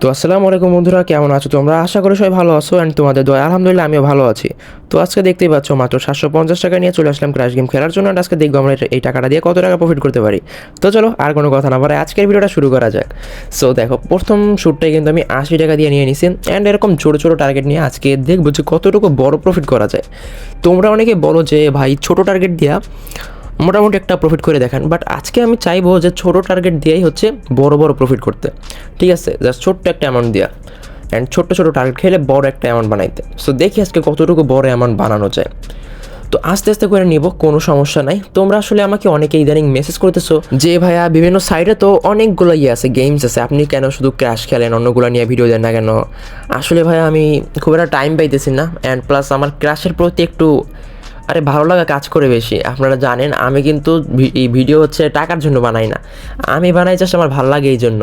তো আসসালামু আলাইকুম বন্ধুরা, কেমন আছো তোমরা? আশা করি সবাই ভালো আছো অ্যান্ড তোমাদের দোয়া আলহামদুলিল্লাহ আমিও ভালো আছি। তো আজকে দেখতেই পাচ্ছ মাত্র 750 টাকা নিয়ে চলে আসলাম ক্র্যাশ গেম খেলার জন্য। আর আজকে দেখবো আমরা এই টাকাটা দিয়ে কত টাকা প্রফিট করতে পারি। তো চলো আর কোনো কথা না বলে আজকের ভিডিওটা শুরু করা যাক। সো দেখো, প্রথম শ্যুটটাই কিন্তু আমি 80 টাকা দিয়ে নিয়ে নিছি অ্যান্ড এরকম ছোটো ছোটো টার্গেট নিয়ে আজকে দেখবো যে কতটুকু বড় প্রফিট করা যায়। তোমরা অনেকে বলো যে ভাই ছোটো টার্গেট দিয়া মোটামুটি একটা প্রফিট করে দেখান, বাট আজকে আমি চাইবো যে ছোটো টার্গেট দিয়েই হচ্ছে বড় বড় প্রফিট করতে। ঠিক আছে, জাস্ট ছোট্ট একটা অ্যামাউন্ট দেওয়া অ্যান্ড ছোট্ট ছোটো টার্গেট খেলে বড় একটা অ্যামাউন্ট বানাইতে। সো দেখি আজকে কতটুকু বড় অ্যামাউন্ট বানানো যায়। তো আস্তে আস্তে করে নিব, কোনো সমস্যা নাই। তোমরা আসলে আমাকে অনেকে ইদানিং মেসেজ করতেছো যে ভাইয়া বিভিন্ন সাইটে তো অনেকগুলো আছে, গেমস আছে, আপনি কেন শুধু ক্র্যাশ খেলেন, অন্যগুলো নিয়ে ভিডিও দেন না কেন? আসলে ভাইয়া আমি খুব একটা টাইম পাইতেছি না, অ্যান্ড প্লাস আমার ক্র্যাশের প্রতি একটু ভালো লাগা কাজ করে বেশি। আপনারা জানেন আমি কিন্তু এই ভিডিও হচ্ছে টাকার জন্য বানাই না, আমি বানাই জাস্ট আমার ভালো লাগে এই জন্য।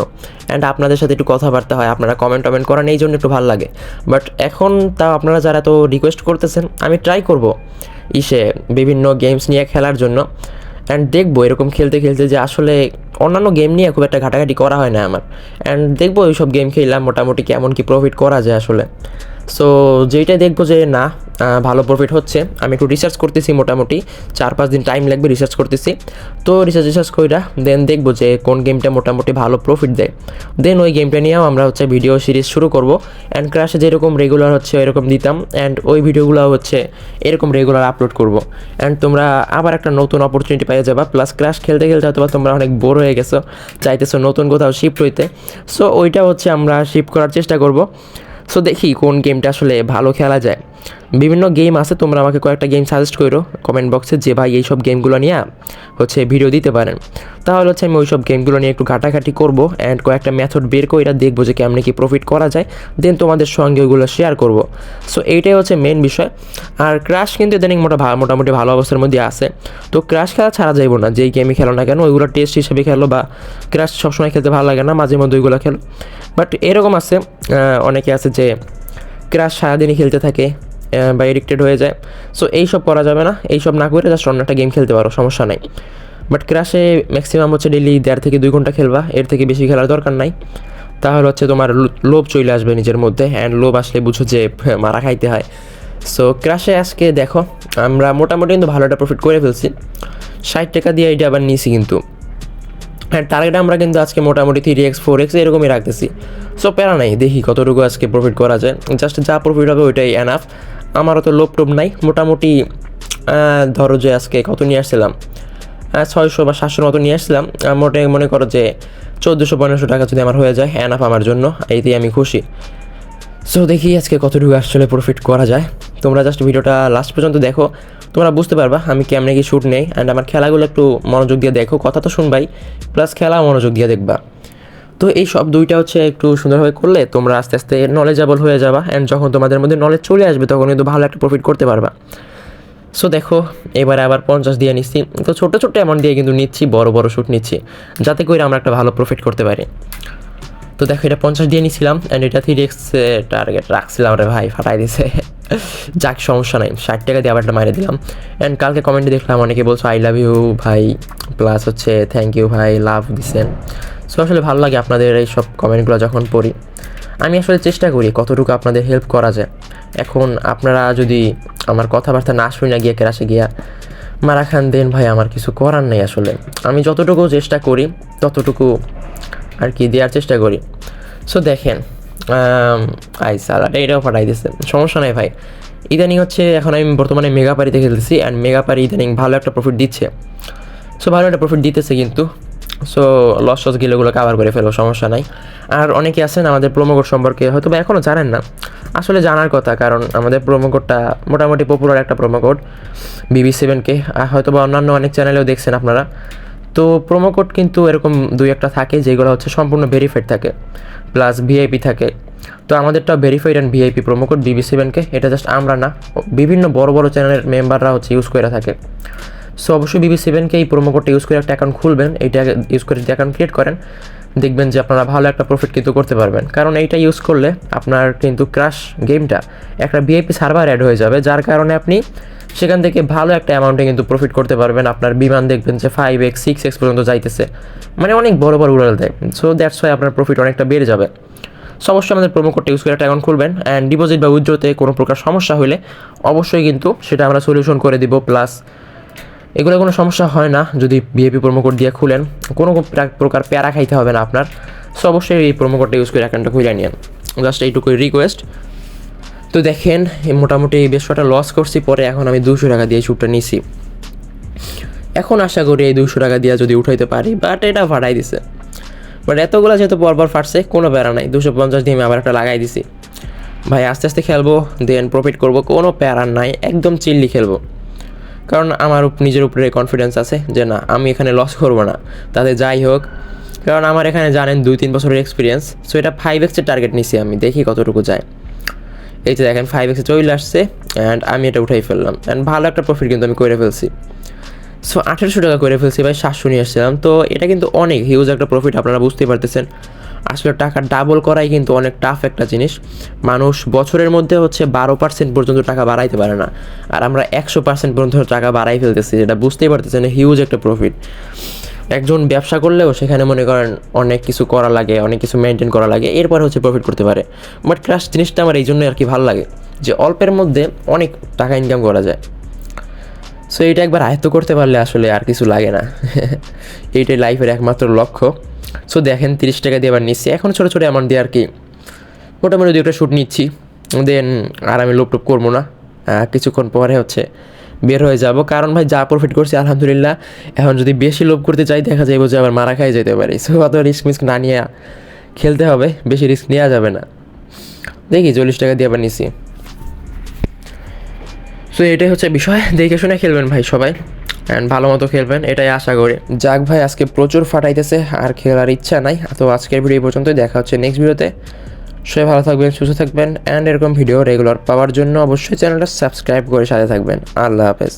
অ্যান্ড আপনাদের সাথে একটু কথাবার্তা হয়, আপনারা কমেন্ট করেন, এই জন্য একটু ভালো লাগে। বাট এখন তাও আপনারা যারা তো রিকোয়েস্ট করতেছেন, আমি ট্রাই করব বিভিন্ন গেমস নিয়ে খেলার জন্য। অ্যান্ড দেখবো এরকম খেলতে খেলতে যে আসলে অন্যান্য গেম নিয়ে খুব একটা ঘাটাঘাটি করা হয় না আমার। অ্যান্ড দেখবো এইসব গেম খেললাম মোটামুটি কেমন কি প্রফিট করা যায় আসলে। সো যেইটাই দেখবো যে না ভালো প্রফিট হচ্ছে, আমি একটু রিসার্চ করতেছি, মোটামুটি 4-5 দিন টাইম লাগবে রিসার্চ করতেছি। তো রিসার্চ কইরা দেন দেখবো যে কোন গেমটা মোটামুটি ভালো প্রফিট দেয়, দেন ওই গেমটা নিয়েও আমরা হচ্ছে ভিডিও সিরিজ শুরু করব। অ্যান্ড ক্র্যাশে যেরকম রেগুলার হচ্ছে এরকম দিতাম, অ্যান্ড ওই ভিডিওগুলো হচ্ছে এরকম রেগুলার আপলোড করব। অ্যান্ড তোমরা আবার একটা নতুন অপরচুনিটি পেয়ে যাবা। প্লাস ক্র্যাশ খেলতে খেলতে হয়তো তোমরা অনেক বোর হয়ে গেছো, চাইতেছো নতুন কোথাও শিফট হইতে। সো ওইটা হচ্ছে আমরা শিফট করার চেষ্টা করব। সো দেখি কোন গেমটা আসলে ভালো খেলা যায়। বিভিন্ন গেম আছে, তোমরা আমাকে কয়েকটা গেম সাজেস্ট করো কমেন্ট বক্সে যে ভাই এইসব গেমগুলো নিয়ে হচ্ছে ভিডিও দিতে পারেন। তাহলে হচ্ছে আমি ওইসব গেমগুলো নিয়ে একটু ঘাটাঘাটি করবো অ্যান্ড কয়েকটা মেথড বের করে দেখবো যে কেমনি কি প্রফিট করা যায়, দেন তোমাদের সঙ্গে ওইগুলো শেয়ার করব। সো এইটাই হচ্ছে মেন বিষয়। আর ক্র্যাশ কিন্তু ইদানিং মোটামুটি ভালো অবস্থার মধ্যে আছে। তো ক্র্যাশ খেলা ছাড়া যাইবো না, যেই গেমই খেলো না কেন ওইগুলো টেস্ট হিসেবে খেলো, বা ক্র্যাশ সবসময় খেলতে ভালো লাগে না, মাঝে মধ্যে ওইগুলো খেলো। বাট এরকম আছে অনেকে আছে যে ক্র্যাশ সারাদিনই খেলতে থাকে বা এডিক্টেড হয়ে যায়। সো এইসব করা যাবে না, এইসব না করে জাস্ট অন্য একটা গেম খেলতে পারো, সমস্যা নাই। বাট ক্র্যাশে ম্যাক্সিমাম হচ্ছে ডেইলি 1.5 থেকে 2 ঘন্টা খেলবা, এর থেকে বেশি খেলার দরকার নাই। তাহলে হচ্ছে তোমার লোভ চলে আসবে নিজের মধ্যে, অ্যান্ড লোভ আসলে বুঝো যে মারা খাইতে হয়। সো ক্র্যাশে আজকে দেখো আমরা মোটামুটি কিন্তু ভালো একটা প্রফিট করে ফেলছি। 60 টাকা দিয়ে এটা আবার নিয়েছি কিন্তু। হ্যাঁ, টার্গেট আমরা কিন্তু আজকে মোটামুটি 3x 4x এরকমই রাখতেছি। সো প্যারা নাই, দেখি কতটুকু আজকে প্রফিট করা যায়। জাস্ট যা প্রফিট হবে ওইটাই এনাফ। আমারও তো লোভ টোপ নাই। মোটামুটি ধরো যে আজকে কত নিয়ে আসছিলাম, 600 বা 700 মতো নিয়ে আসছিলাম। মনে করো যে 1400-1500 টাকা যদি আমার হয়ে যায় এনাফ আমার জন্য, এইতেই আমি খুশি। সো দেখি আজকে কতটুকু আসলে প্রফিট করা যায়। তোমরা জাস্ট ভিডিওটা লাস্ট পর্যন্ত দেখো, তোমরা বুঝতে পারবা আমি কেমনে কি শ্যুট নেই। অ্যান্ড আমার খেলাগুলো একটু মনোযোগ দিয়ে দেখো, কথা তো শুনবাই, প্লাস খেলা মনোযোগ দিয়ে দেখবা। তো এই সব দুইটা হচ্ছে একটু সুন্দরভাবে করলে তোমরা আস্তে আস্তে নলেজেবল হয়ে যাবা। অ্যান্ড যখন তোমাদের মধ্যে নলেজ চলে আসবে তখন কিন্তু ভালো একটা প্রফিট করতে পারবা। সো দেখো এবারে আবার 50 দিয়ে নিচ্ছি। তো ছোটো ছোটো অ্যামাউন্ট দিয়ে কিন্তু নিচ্ছি, বড় বড় শ্যুট নিচ্ছি, যাতে করে আমরা একটা ভালো প্রফিট করতে পারি। তো দেখো এটা 50 দিয়ে নিয়েছিলাম, অ্যান্ড এটা 3x টার্গেট রাখছিলাম, ভাই ফাটাই দিছে। যাক সমস্যা নাই, 60 টাকা দিয়ে আবার একটা মারে দিলাম। অ্যান্ড কালকে কমেন্টে দেখলাম অনেকে বলছো আই লাভ ইউ ভাই, প্লাস হচ্ছে থ্যাংক ইউ ভাই, লাভ দিছেন। সো আসলে ভালো লাগে আপনাদের এই সব কমেন্টগুলো যখন পড়ি। আমি আসলে চেষ্টা করি কতটুকু আপনাদের হেল্প করা যায়। এখন আপনারা যদি আমার কথাবার্তা না শুনে না গিয়ে ক্লাসে গিয়া মারা খান দেন, ভাই আমার কিছু করার নেই। আসলে আমি যতটুকু চেষ্টা করি ততটুকু আর কি দেওয়ার চেষ্টা করি। সো দেখেন এটাও ফাটাই দিচ্ছে, সমস্যা নেই ভাই। ইদানিং হচ্ছে এখন আমি বর্তমানে মেগাপারিতে খেলতেছি, অ্যান্ড মেগাপারি ইদানিং ভালো একটা প্রফিট দিচ্ছে। সো ভালো একটা প্রফিট দিতেছে কিন্তু। সো লস গেলে ওগুলো কাভার করে ফেলো, সমস্যা নাই। আর অনেকে আছেন আমাদের প্রোমো কোড সম্পর্কে হয়তো বা এখনও জানেন না, আসলে জানার কথা, কারণ আমাদের প্রোমো কোডটা মোটামুটি পপুলার একটা প্রোমো কোড BB7K, হয়তো বা অন্যান্য অনেক চ্যানেলেও দেখছেন আপনারা। তো প্রোমো কোড কিন্তু এরকম 2-1টা থাকে যেগুলো হচ্ছে সম্পূর্ণ ভেরিফাইড থাকে, প্লাস ভিআইপি থাকে। তো আমাদেরটা verified and VIP promo code BB7K, এটা জাস্ট আমরা না, বিভিন্ন বড় বড় চ্যানেলের মেম্বাররা হচ্ছে ইউজ করে থাকে। সো অবশ্যই BB7K এই প্রোমো কোডটা ইউজ করে একটা অ্যাকাউন্ট খুলবেন, এইটা ইউজ করে যদি অ্যাকাউন্ট ক্রিয়েট করেন দেখবেন যে আপনারা ভালো একটা প্রফিট কিন্তু করতে পারবেন। কারণ এইটা ইউজ করলে আপনার কিন্তু ক্র্যাশ গেমটা একটা ভিআইপি সার্ভার অ্যাড হয়ে যাবে, যার কারণে আপনি সেখান থেকে ভালো একটা অ্যামাউন্টে কিন্তু প্রফিট করতে পারবেন। আপনার বিমান দেখবেন যে 5x 6x পর্যন্ত যাইতেছে, মানে অনেক বড় বড় উড়াল দেয়। সো দ্যাটস ওয়াই আপনার প্রফিট অনেকটা বেড়ে যাবে। সো অবশ্যই আমাদের প্রোমো কোডটা ইউজ করে একটা অ্যাকাউন্ট খুলবেন, অ্যান্ড ডিপোজিট বা উইথড্রোতে কোনো প্রকার সমস্যা হলে অবশ্যই কিন্তু সেটা আমরা সলিউশন করে দিব। প্লাস এগুলো কোনো সমস্যা হয় না যদি ভিআইপি প্রোমো কোড দিয়ে খুলেন, কোনো প্রকার প্যারা খাইতে হবে না আপনার। সো অবশ্যই এই প্রোমো কোডটা ইউজ করে অ্যাকাউন্টটা খুলে নিন, জাস্ট এইটুকুই রিকোয়েস্ট। তো দেখেন মোটামুটি বেশ কটা লস করছি, পরে এখন আমি 200 টাকা দিয়ে শ্যুটটা নিছি। এখন আশা করি এই 200 টাকা দিয়ে যদি উঠাইতে পারি, বাট এটা ফাটাই দিছে। বাট এতগুলো যেহেতু পরপর ফাটছে কোনো প্যারা নাই, 250 দিয়ে আমি আবার একটা লাগাই দিছি। ভাই আস্তে আস্তে খেলবো, দেন প্রফিট করবো, কোনো প্যারা নাই, একদম চিল্লি খেলবো। কারণ আমার নিজের উপরে কনফিডেন্স আছে যে না আমি এখানে লস করবো না, তাতে যাই হোক। কারণ আমার এখানে জানেন 2-3 বছরের এক্সপিরিয়েন্স। সো এটা 5x-এর টার্গেট নিছি আমি, দেখি কতটুকু যায়। এই যে দেখেন 5x-এ চলে আসছে, অ্যান্ড আমি এটা উঠাই ফেললাম, অ্যান্ড ভালো একটা প্রফিট কিন্তু আমি করে ফেলছি। সো 1800 টাকা করে ফেলছি ভাই, 700 নিয়ে আসছিলাম। তো এটা কিন্তু অনেক হিউজ একটা প্রফিট, আপনারা বুঝতেই পারতেছেন। আসলে টাকা ডাবল করাই কিন্তু অনেক টাফ একটা জিনিস। মানুষ বছরের মধ্যে হচ্ছে 12% পর্যন্ত টাকা বাড়াইতে পারে না, আর আমরা 100% পর্যন্ত টাকা বাড়াই ফেলতেছি, যেটা বুঝতেই পারতেছেন হিউজ একটা প্রফিট। একজন ব্যবসা করলেও সেখানে মনে করেন অনেক কিছু করা লাগে, অনেক কিছু মেনটেন করা লাগে, এরপর হচ্ছে প্রফিট করতে পারে। বাট ক্রাশ জিনিসটা আমার এই জন্যই আর কি ভালো লাগে, যে অল্পের মধ্যে অনেক টাকা ইনকাম করা যায়। সো এইটা একবার আয়ত্ত করতে পারলে আসলে আর কিছু লাগে না। এইটাই লাইফের একমাত্র লক্ষ্য। সো দেখেন 30 টাকা দিয়ে আবার নিচ্ছি, এখন ছোটো ছোটো অ্যামাউন্ট দিয়ে আর কি মোটামুটি 2টা শ্যুট নিচ্ছি, দেন আর আমি লোপ টোপ করবো না। কিছুক্ষণ পরে হচ্ছে বের হয়ে যাব, কারণ ভাই যা প্রফিট করছি আলহামদুলিল্লাহ। এখন যদি বেশি লোভ করতে চাই দেখা যাবে যে আবার মারা খাই যেতে পারি। সো অত রিস্ক মিস্ক না নিয়ে খেলতে হবে, বেশি রিস্ক নেওয়া যাবে না। দেখি 40 টাকা দিয়ে আবার নিচ্ছি। সো এটাই হচ্ছে বিষয়, দেখে শুনে খেলবেন ভাই সবাই, অ্যান্ড ভালো মতো খেলবেন, এটাই আশা করি। যাক ভাই আজকে প্রচুর ফাটাইতেছে, আর খেলার ইচ্ছা নাই। তো আজকের ভিডিও পর্যন্তই, দেখা হচ্ছে নেক্সট ভিডিওতে। সবাই ভালো থাকবেন, সুস্থ থাকবেন, অ্যান্ড এরকম ভিডিও রেগুলার পাওয়ার জন্য অবশ্যই চ্যানেলটা সাবস্ক্রাইব করে সাথে থাকবেন। আল্লাহ হাফেজ।